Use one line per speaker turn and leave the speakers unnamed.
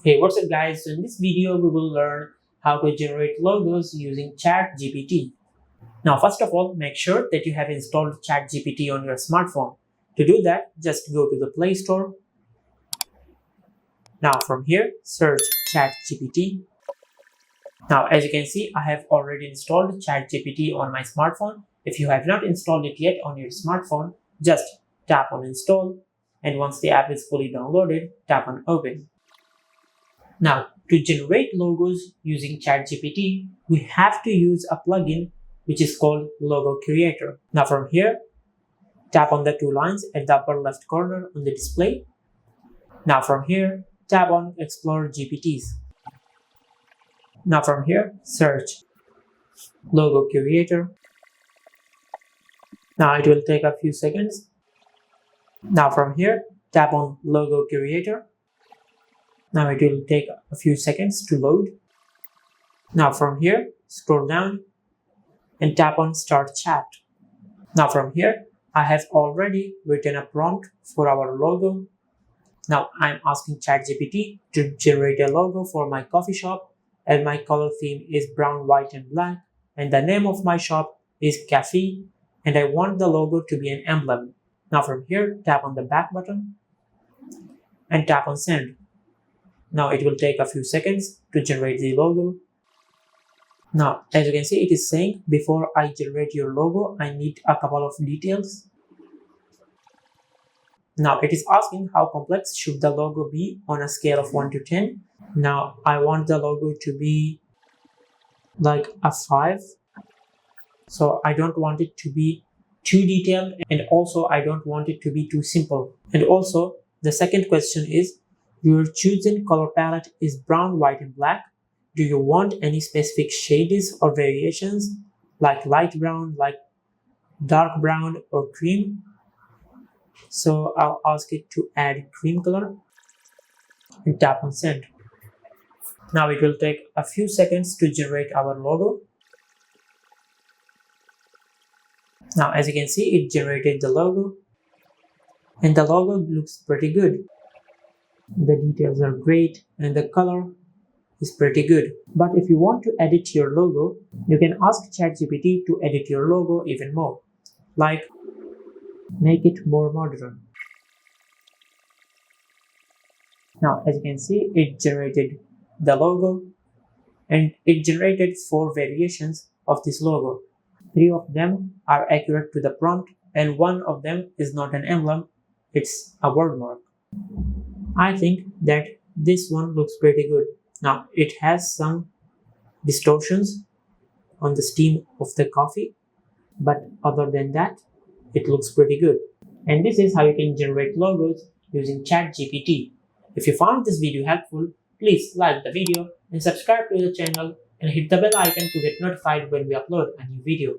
Hey, what's up guys? So in this video, we will learn how to generate logos using ChatGPT. Now, first of all, make sure that you have installed ChatGPT on your smartphone. To do that, just go to the Play Store. Now from here, search ChatGPT. Now, as you can see, I have already installed ChatGPT on my smartphone. If you have not installed it yet on your smartphone, just tap on install. And once the app is fully downloaded, tap on open. Now, to generate logos using ChatGPT, we have to use a plugin which is called Logo Creator. Now from here, tap on the two lines at the upper left corner on the display. Now from here, tap on Explore GPTs. Now from here, search Logo Creator. Now it will take a few seconds. Now from here, tap on Logo Creator. Now it will take a few seconds to load. Now from here, scroll down and tap on Start Chat. Now from here, I have already written a prompt for our logo. Now I'm asking ChatGPT to generate a logo for my coffee shop, and my color theme is brown, white and black, and the name of my shop is Cafe, and I want the logo to be an emblem. Now from here, tap on the back button and tap on Send. Now it will take a few seconds to generate the logo. Now, as you can see, it is saying before I generate your logo, I need a couple of details. Now it is asking how complex should the logo be on a scale of 1 to 10. Now I want the logo to be like a 5. So I don't want it to be too detailed, and also I don't want it to be too simple. And also the second question is, your chosen color palette is brown, white and black. Do you want any specific shades or variations like light brown, like dark brown or cream? So I'll ask it to add cream color and tap on Send. Now it will take a few seconds to generate our logo. Now as you can see, it generated the logo, and the logo looks pretty good. The details are great and the color is pretty good. But if you want to edit your logo, you can ask ChatGPT to edit your logo even more, like make it more modern. Now as you can see, it generated the logo, and it generated 4 variations of this logo. 3 of them are accurate to the prompt, and 1 of them is not an emblem, it's a word mark. I think that this one looks pretty good. Now it has some distortions on the steam of the coffee, but other than that, it looks pretty good. And this is how you can generate logos using ChatGPT. If you found this video helpful, please like the video and subscribe to the channel and hit the bell icon to get notified when we upload a new video.